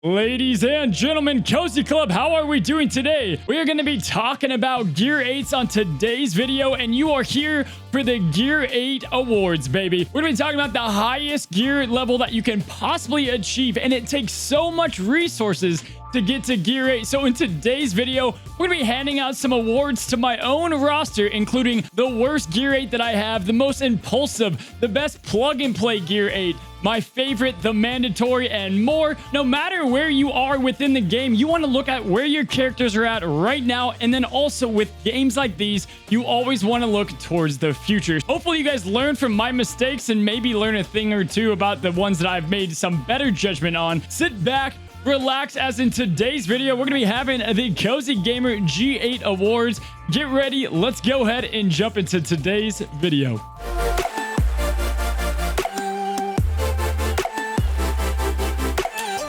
Ladies and gentlemen, Cozy Club, how are we doing today? We are going to be talking about Gear 8s on today's video, and you are here for the Gear 8 Awards, baby. We're going to be talking about the highest gear level that you can possibly achieve, and it takes so much resources to get to Gear 8. So in today's video, we're going to be handing out some awards to my own roster, including the worst Gear 8 that I have, the most impulsive, the best plug-and-play Gear 8, my favorite, the mandatory, and more. No matter where you are within the game, you want to look at where your characters are at right now, and then also with games like these, you always want to look towards the future. Hopefully you guys learn from my mistakes and maybe learn a thing or two about the ones that I've made some better judgment on. Sit back, relax, as in today's video, we're going to be having the Cozy Gamer G8 Awards. Get ready, let's go ahead and jump into today's video.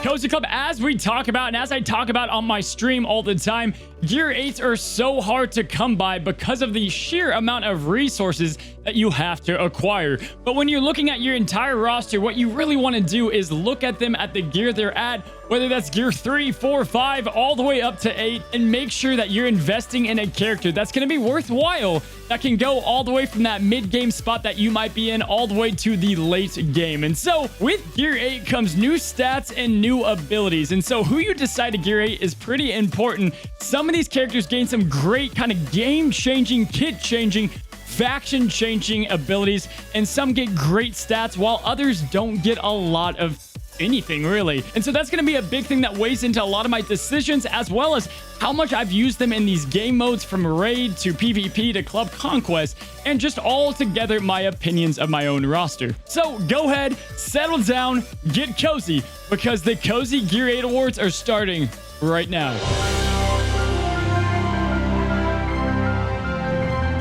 Cozy Club, as we talk about and as I talk about on my stream all the time, Gear 8s are so hard to come by because of the sheer amount of resources that you have to acquire. But when you're looking at your entire roster, what you really want to do is look at them at the gear they're at, whether that's Gear 3, 4, 5, all the way up to 8, and make sure that you're investing in a character that's going to be worthwhile, that can go all the way from that mid-game spot that you might be in all the way to the late game. And so with Gear 8 comes new stats and new abilities. And so who you decide to Gear 8 is pretty important. Some of these characters gain some great kind of game-changing, kit-changing, faction-changing abilities, and some get great stats while others don't get a lot of anything really. And so that's going to be a big thing that weighs into a lot of my decisions, as well as how much I've used them in these game modes, from raid to PvP to club conquest, and just all together my opinions of my own roster. So go ahead, settle down, get cozy, because the Cozy Gear 8 Awards are starting right now.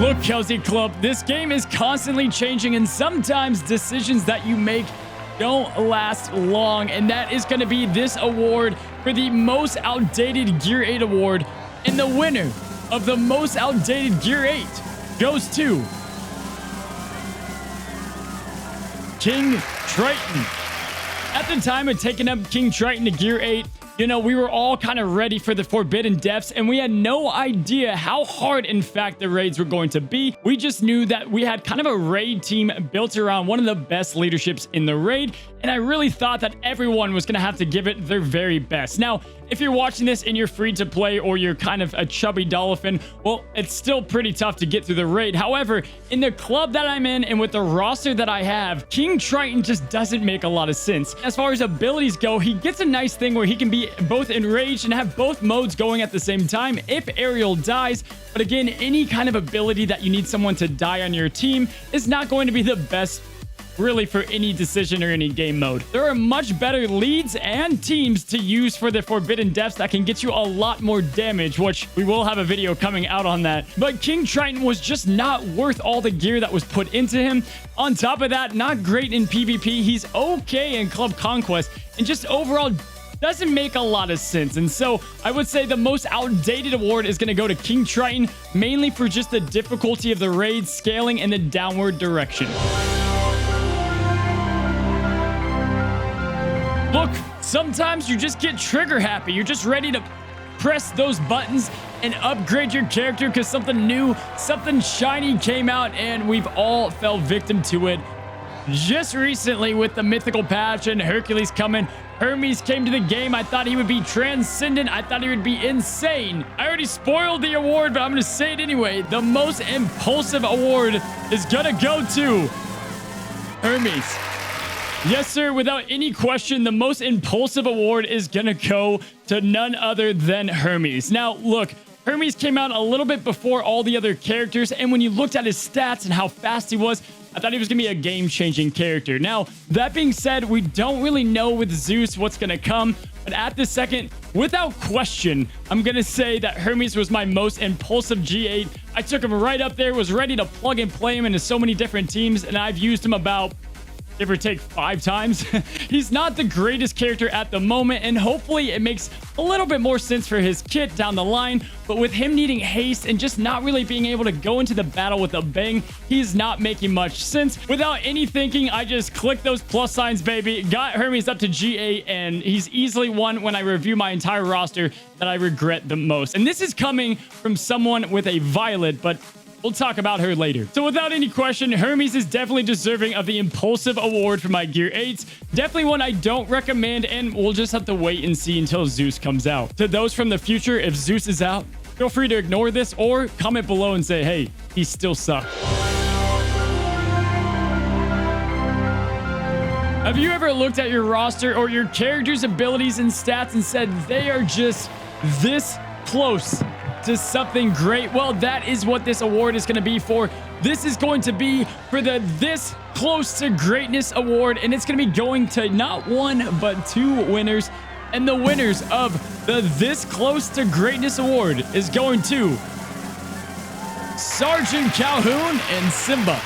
Look, Cozy Club, this game is constantly changing, and sometimes decisions that you make don't last long, and that is going to be this award for the most outdated Gear 8 award. And the winner of the most outdated Gear 8 goes to King Triton. At the time of taking up King Triton to Gear 8, you know, we were all kind of ready for the Forbidden Depths, and we had no idea how hard, in fact, the raids were going to be. We just knew that we had kind of a raid team built around one of the best leaderships in the raid, and I really thought that everyone was going to have to give it their very best. Now, if you're watching this and you're free to play, or you're kind of a chubby dolphin, well, it's still pretty tough to get through the raid. However, in the club that I'm in and with the roster that I have, King Triton just doesn't make a lot of sense. As far as abilities go, he gets a nice thing where he can be both enraged and have both modes going at the same time if Ariel dies. But again, any kind of ability that you need someone to die on your team is not going to be the best really for any decision or any game mode. There are much better leads and teams to use for the Forbidden Depths that can get you a lot more damage, which we will have a video coming out on that. But King Triton was just not worth all the gear that was put into him. On top of that, not great in PvP. He's okay in Club Conquest, and just overall doesn't make a lot of sense. And so I would say the most outdated award is going to go to King Triton, mainly for just the difficulty of the raid scaling in the downward direction. Look, sometimes you just get trigger happy. You're just ready to press those buttons and upgrade your character because something new, something shiny came out, and we've all fell victim to it. Just recently with the mythical patch and Hercules coming, Hermes came to the game. I thought he would be transcendent. I thought he would be insane. I already spoiled the award, but I'm going to say it anyway. The most impulsive award is going to go to Hermes. Yes, sir. Without any question, the most impulsive award is going to go to none other than Hermes. Now, look, Hermes came out a little bit before all the other characters, and when you looked at his stats and how fast he was, I thought he was going to be a game-changing character. Now, that being said, we don't really know with Zeus what's going to come, but at this second, without question, I'm going to say that Hermes was my most impulsive G8. I took him right up there, was ready to plug and play him into so many different teams, and I've used him about give or take 5 times. He's not the greatest character at the moment, and hopefully it makes a little bit more sense for his kit down the line. But with him needing haste and just not really being able to go into the battle with a bang, he's not making much sense. Without any thinking, I just clicked those plus signs, baby. Got Hermes up to G8, and he's easily one when I review my entire roster that I regret the most. And this is coming from someone with a Violet, but we'll talk about her later. So without any question, Hermes is definitely deserving of the Impulsive award for my Gear 8s. Definitely one I don't recommend, and we'll just have to wait and see until Zeus comes out. To those from the future, if Zeus is out, feel free to ignore this or comment below and say, hey, he still sucks. Have you ever looked at your roster or your character's abilities and stats and said they are just this close to something great? Well, that is what this award is going to be for. This is going to be for the This Close to Greatness award, and it's going to be going to not 1 but 2 winners. And the winners of the This Close to Greatness award is going to Sergeant Calhoun and Simba.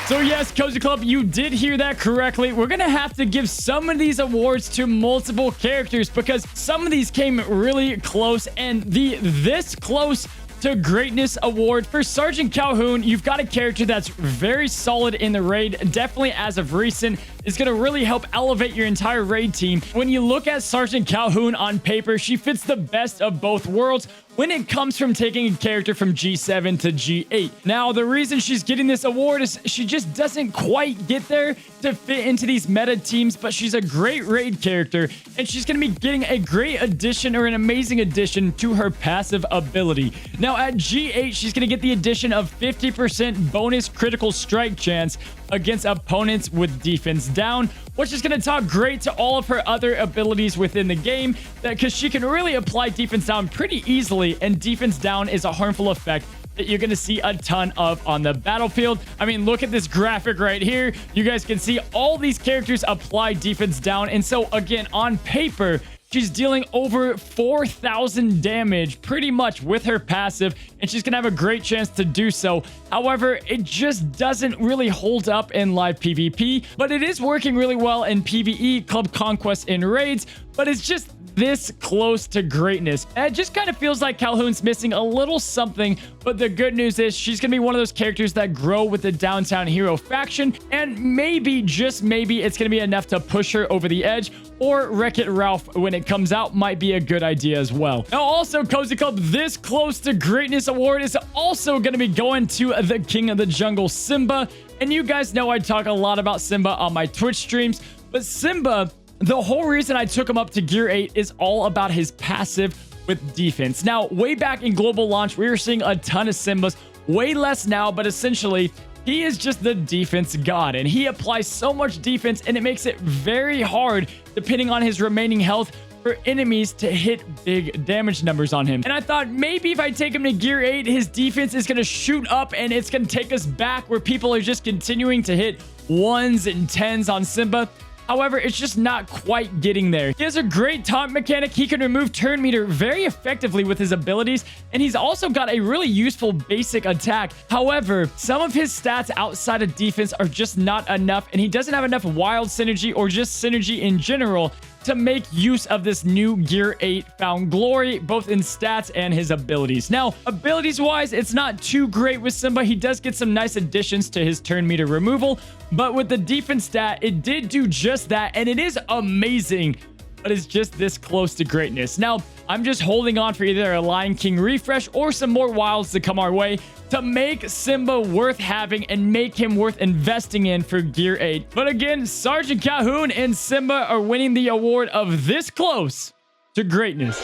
So yes, Cozy Club, you did hear that correctly. We're going to have to give some of these awards to multiple characters because some of these came really close, and the This Close to Greatness award for Sergeant Calhoun, you've got a character that's very solid in the raid, definitely as of recent, is going to really help elevate your entire raid team. When you look at Sergeant Calhoun on paper, she fits the best of both worlds when it comes from taking a character from G7 to G8. Now, the reason she's getting this award is she just doesn't quite get there to fit into these meta teams, but she's a great raid character, and she's going to be getting a great addition or an amazing addition to her passive ability. Now, at G8, she's going to get the addition of 50% bonus critical strike chance against opponents with defense down, which is going to talk great to all of her other abilities within the game, because she can really apply defense down pretty easily, and defense down is a harmful effect that you're going to see a ton of on the battlefield. I mean, look at this graphic right here. You guys can see all these characters apply defense down, and so again, on paper, she's dealing over 4,000 damage pretty much with her passive, and she's going to have a great chance to do so. However, it just doesn't really hold up in live PvP, but it is working really well in PvE, Club Conquest, and raids, but it's just this close to greatness. And it just kind of feels like Calhoun's missing a little something, but the good news is she's going to be one of those characters that grow with the Downtown Hero faction, and maybe, just maybe, it's going to be enough to push her over the edge, or Wreck-It Ralph when it comes out might be a good idea as well. Now, also, Cozy Club, This Close to Greatness award is also going to be going to the King of the Jungle, Simba. And you guys know I talk a lot about Simba on my Twitch streams, but Simba, the whole reason I took him up to Gear 8 is all about his passive with defense. Now, way back in Global Launch, we were seeing a ton of Simbas, way less now, but essentially, he is just the defense god, and he applies so much defense, and it makes it very hard, depending on his remaining health, for enemies to hit big damage numbers on him. And I thought maybe if I take him to Gear 8, his defense is going to shoot up, and it's going to take us back where people are just continuing to hit 1s and 10s on Simba. However, it's just not quite getting there. He has a great taunt mechanic. He can remove turn meter very effectively with his abilities, and he's also got a really useful basic attack. However, some of his stats outside of defense are just not enough, and he doesn't have enough wild synergy or just synergy in general to make use of this new Gear 8 Found Glory, both in stats and his abilities. Now, abilities-wise, it's not too great with Simba. He does get some nice additions to his turn meter removal, but with the defense stat, it did do just that, and it is amazing, but it's just this close to greatness. Now, I'm just holding on for either a Lion King refresh or some more wilds to come our way to make Simba worth having and make him worth investing in for Gear 8. But again, Sergeant Calhoun and Simba are winning the award of This Close to Greatness.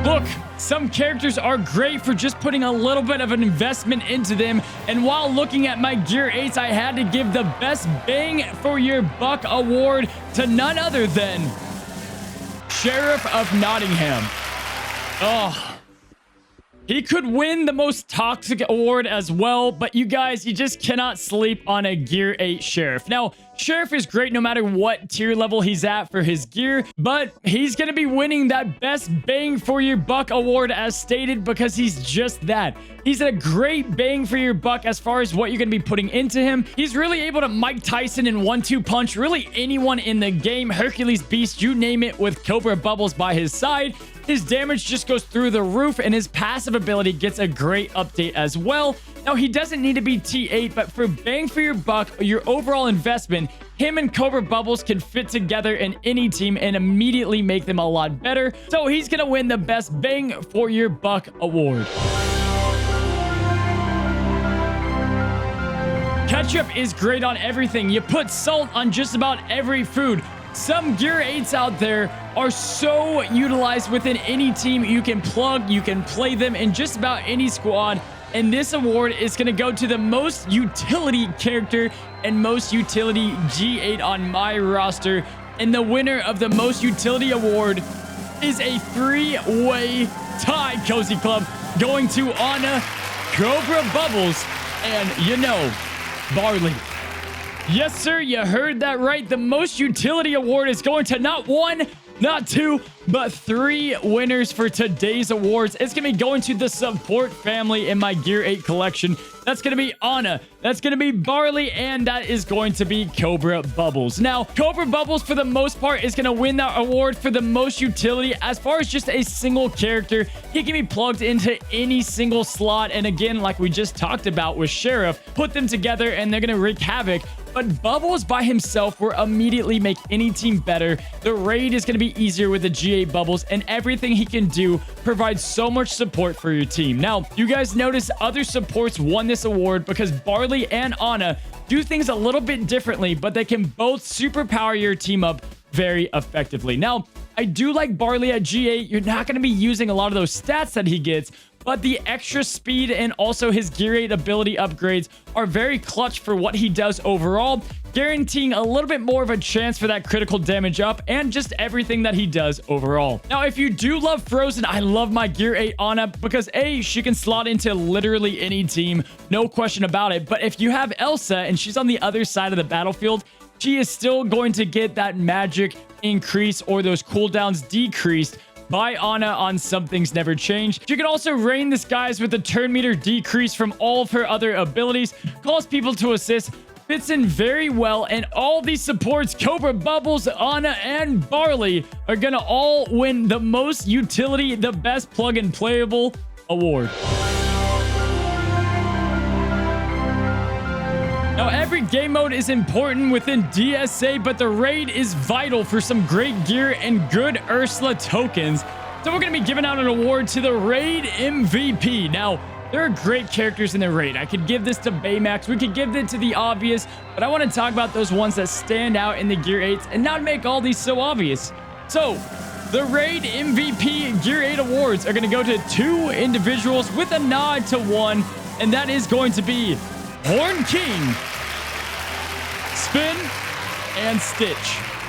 Look, some characters are great for just putting a little bit of an investment into them, and while looking at my Gear 8s, I had to give the Best Bang for Your Buck award to none other than Sheriff of Nottingham. Oh, he could win the Most Toxic award as well, but you guys, you just cannot sleep on a Gear 8 Sheriff. Now, Sheriff is great no matter what tier level he's at for his gear, but he's going to be winning that best bang for your buck award as stated because he's just that. He's a great bang for your buck as far as what you're going to be putting into him. He's really able to Mike Tyson and 1-2 punch really anyone in the game. Hercules Beast, you name it, with Cobra Bubbles by his side. His damage just goes through the roof, and his passive ability gets a great update as well. Now, he doesn't need to be T8, but for bang for your buck, your overall investment, him and Cobra Bubbles can fit together in any team and immediately make them a lot better. So he's going to win the best bang for your buck award. Ketchup is great on everything. You put salt on just about every food. Some Gear 8s out there are so utilized within any team. You can plug, you can play them in just about any squad. And this award is going to go to the most utility character and most utility G8 on my roster. And the winner of the most utility award is a 3-way tie, Cozy Club, going to Anna, Cobra Bubbles, and Barley. Yes, sir, you heard that right. The most utility award is going to not 1, not 2, but 3 winners for today's awards. It's going to be going to the support family in my Gear 8 collection. That's going to be Anna. That's going to be Barley. And that is going to be Cobra Bubbles. Now, Cobra Bubbles, for the most part, is going to win that award for the most utility. As far as just a single character, he can be plugged into any single slot. And again, like we just talked about with Sheriff, put them together and they're going to wreak havoc. But Bubbles by himself will immediately make any team better. The raid is going to be easier with the G8 Bubbles, and everything he can do provides so much support for your team. Now, you guys notice other supports won this award because Barley and Anna do things a little bit differently, but they can both superpower your team up very effectively. Now, I do like Barley at G8. You're not going to be using a lot of those stats that he gets, but the extra speed and also his Gear 8 ability upgrades are very clutch for what he does overall, guaranteeing a little bit more of a chance for that critical damage up and just everything that he does overall. Now, if you do love Frozen, I love my Gear 8 Anna because A, she can slot into literally any team, no question about it. But if you have Elsa and she's on the other side of the battlefield, she is still going to get that magic increase or those cooldowns decreased by Anna on Some Things Never Change. She can also rain the skies with the turn meter decrease from all of her other abilities, cause people to assist, fits in very well, and all these supports, Cobra Bubbles, Anna, and Barley, are gonna all win the most utility, the best plug-and playable award. Now, every game mode is important within DSA, but the raid is vital for some great gear and good Ursula tokens. So we're going to be giving out an award to the raid MVP. Now, there are great characters in the raid. I could give this to Baymax. We could give it to the obvious, but I want to talk about those ones that stand out in the Gear 8s and not make all these so obvious. So, the raid MVP Gear 8 awards are going to go to 2 individuals with a nod to 1, and that is going to be Horn King, Spin, and Stitch.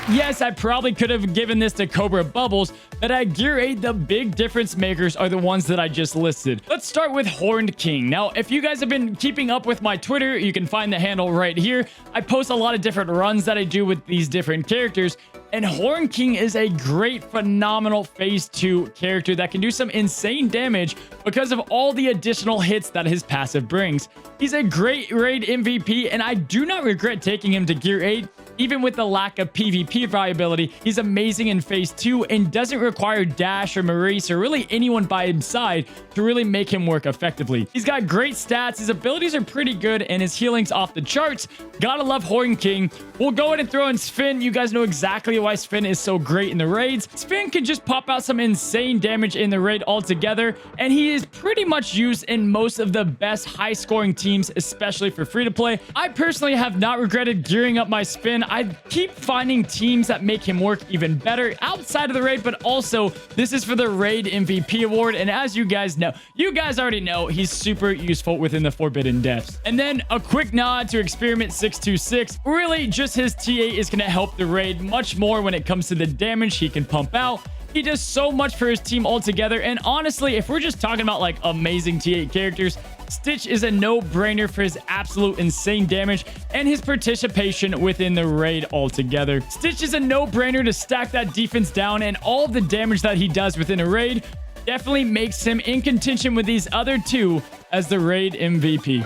Yes, I probably could have given this to Cobra Bubbles, but at Gear 8, the big difference makers are the ones that I just listed. Let's start with Horned King. Now, if you guys have been keeping up with my Twitter, you can find the handle right here. I post a lot of different runs that I do with these different characters, and Horn King is a great, phenomenal Phase 2 character that can do some insane damage because of all the additional hits that his passive brings. He's a great raid MVP, and I do not regret taking him to Gear 8. Even with the lack of PvP viability, he's amazing in Phase 2 and doesn't require Dash or Maurice or really anyone by his side to really make him work effectively. He's got great stats, his abilities are pretty good, and his healing's off the charts. Gotta love Horn King. We'll go ahead and throw in Spin. You guys know exactly why Spin is so great in the raids. Spin can just pop out some insane damage in the raid altogether, and he is pretty much used in most of the best high-scoring teams, especially for free-to-play. I personally have not regretted gearing up my Spin. I keep finding teams that make him work even better outside of the raid, but also this is for the raid MVP award, and as you guys know, you guys already know, he's super useful within the Forbidden Depths. And then a quick nod to Experiment 626. Really, just his TA is going to help the raid much more when it comes to the damage he can pump out. He does so much for his team altogether, and honestly, if we're just talking about like amazing T8 characters, Stitch is a no-brainer for his absolute insane damage and his participation within the raid altogether. Stitch is a no-brainer to stack that defense down, and all of the damage that he does within a raid definitely makes him in contention with these other two as the raid MVP.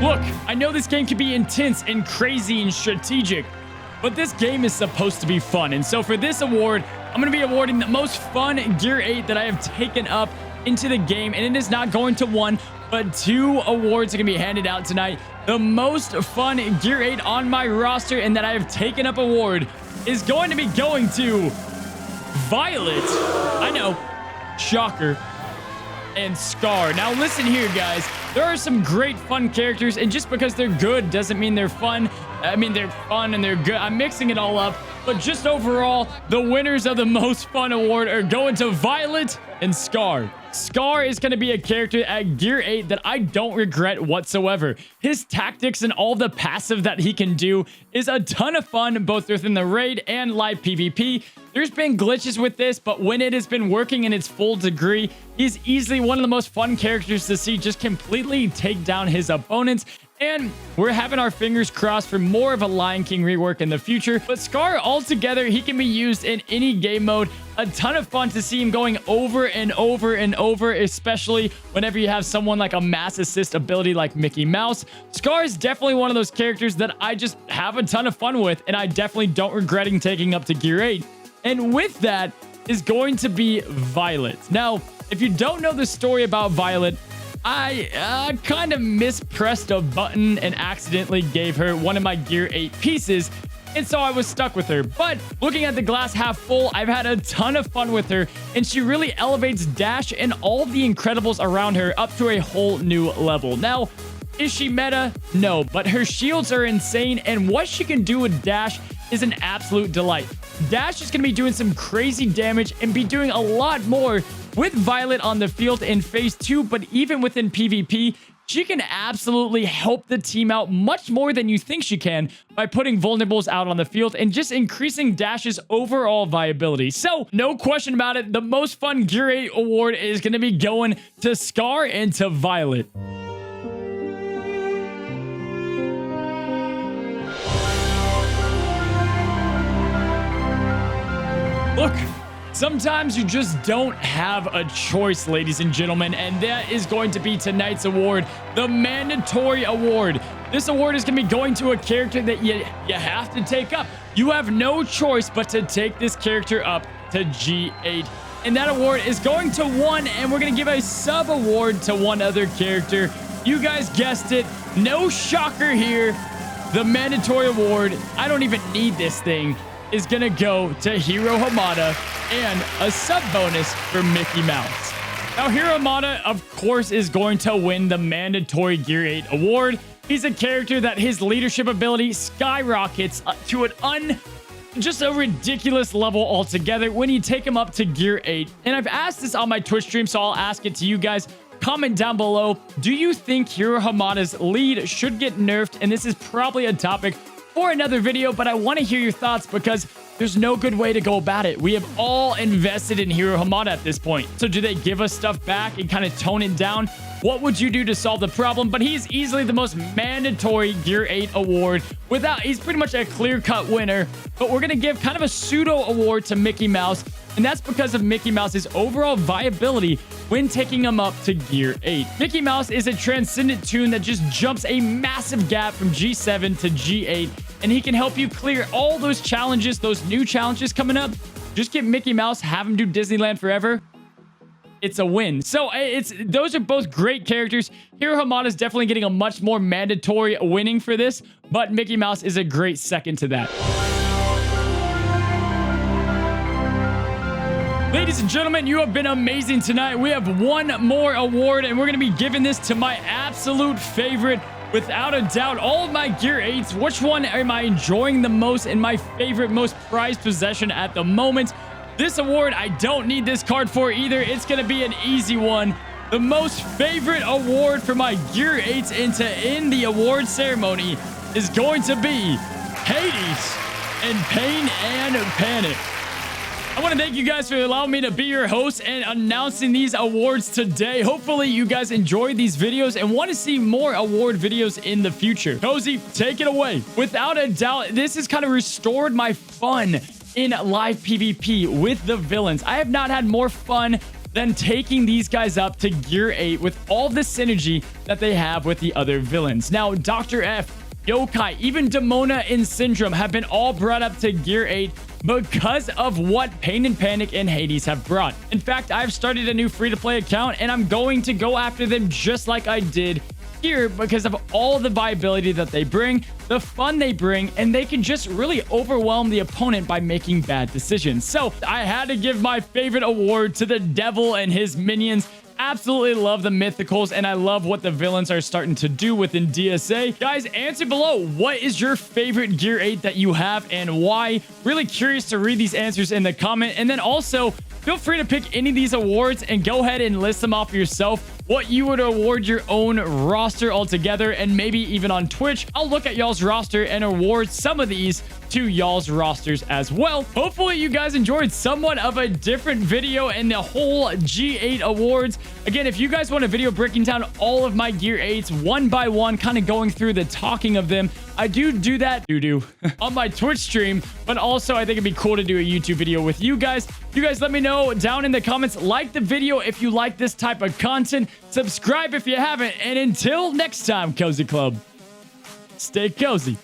Look, I know this game can be intense and crazy and strategic, but this game is supposed to be fun. And so for this award, I'm going to be awarding the most fun Gear 8 that I have taken up into the game. And it is not going to one, but 2 awards are going to be handed out tonight. The most fun Gear 8 on my roster and that I have taken up award is going to be going to Violet. I know, shocker. And Scar. Now listen here, guys. There are some great fun characters, and just because they're good doesn't mean they're fun. I mean, they're fun and they're good. I'm mixing it all up, but just overall, the winners of the most fun award are going to Violet and Scar. Scar is going to be a character at Gear 8 that I don't regret whatsoever. His tactics and all the passive that he can do is a ton of fun, both within the raid and live PvP. There's been glitches with this, but when it has been working in its full degree, he's easily one of the most fun characters to see just completely take down his opponents. And we're having our fingers crossed for more of a Lion King rework in the future. But Scar altogether, he can be used in any game mode. A ton of fun to see him going over and over and over, especially whenever you have someone like a mass assist ability like Mickey Mouse. Scar is definitely one of those characters that I just have a ton of fun with, and I definitely don't regret taking up to Gear 8. And with that is going to be Violet. Now, if you don't know the story about Violet, I kind of mispressed a button and accidentally gave her one of my Gear 8 pieces, and so I was stuck with her. But looking at the glass half full, I've had a ton of fun with her, and she really elevates Dash and all the Incredibles around her up to a whole new level. Now, is she meta? No, but her shields are insane, and what she can do with Dash is an absolute delight. Dash is going to be doing some crazy damage and be doing a lot more with Violet on the field in phase 2, but even within PvP, she can absolutely help the team out much more than you think she can by putting vulnerables out on the field and just increasing Dash's overall viability. So, no question about it, the most fun Gear 8 award is going to be going to Scar and to Violet. Look, sometimes you just don't have a choice, ladies and gentlemen, and that is going to be tonight's award, the mandatory award. This award is going to be going to a character that you have to take up. You have no choice but to take this character up to G8. And that award is going to one, and we're going to give a sub award to one other character. You guys guessed it. No shocker here. The mandatory award, I don't even need this thing, is going to go to Hiro Hamada and a sub bonus for Mickey Mouse. Now, Hiro Hamada, of course, is going to win the mandatory Gear 8 award. He's a character that his leadership ability skyrockets to just a ridiculous level altogether when you take him up to Gear 8. And I've asked this on my Twitch stream, so I'll ask it to you guys. Comment down below. Do you think Hiro Hamada's lead should get nerfed? And this is probably a topic for another video, but I want to hear your thoughts because there's no good way to go about it. We have all invested in Hiro Hamada at this point. So do they give us stuff back and kind of tone it down? What would you do to solve the problem? But he's easily the most mandatory Gear 8 award he's pretty much a clear-cut winner. But we're going to give kind of a pseudo award to Mickey Mouse, and that's because of Mickey Mouse's overall viability when taking him up to Gear 8. Mickey Mouse is a transcendent toon that just jumps a massive gap from G7 to G8, and he can help you clear all those challenges, those new challenges coming up. Just get Mickey Mouse, have him do Disneyland forever. It's a win. So those are both great characters. Hiro Hamada is definitely getting a much more mandatory winning for this, but Mickey Mouse is a great second to that. Ladies and gentlemen, you have been amazing tonight. We have one more award, and we're going to be giving this to my absolute favorite. Without a doubt, all of my Gear 8s, which one am I enjoying the most and my favorite, most prized possession at the moment? This award, I don't need this card for either. It's going to be an easy one. The most favorite award for my Gear 8s and to end the award ceremony is going to be Hades and Pain and Panic. I want to thank you guys for allowing me to be your host and announcing these awards today. Hopefully you guys enjoyed these videos and want to see more award videos in the future. Cozy, take it away. Without a doubt, this has kind of restored my fun in live PvP with the villains. I have not had more fun than taking these guys up to Gear 8 with all the synergy that they have with the other villains. Now, Dr. F, Yokai, even Demona and Syndrome have been all brought up to Gear 8 because of what Pain and Panic and Hades have brought. In fact, I've started a new free-to-play account and I'm going to go after them just like I did here because of all the viability that they bring, the fun they bring, and they can just really overwhelm the opponent by making bad decisions. So I had to give my favorite award to the devil and his minions. Absolutely love the mythicals, and I love what the villains are starting to do within DSA. Guys, answer below. What is your favorite Gear 8 that you have and why? Really curious to read these answers in the comment. And then also, feel free to pick any of these awards and go ahead and list them off yourself. What you would award your own roster altogether, and maybe even on Twitch, I'll look at y'all's roster and award some of these to y'all's rosters as well. Hopefully you guys enjoyed somewhat of a different video and the whole G8 awards. Again, if you guys want a video breaking down all of my Gear 8s one by one, kind of going through the talking of them, I do that on my Twitch stream, but also I think it'd be cool to do a YouTube video with you guys. You guys let me know down in the comments. Like the video if you like this type of content. Subscribe if you haven't. And until next time, Cozy Club, stay cozy.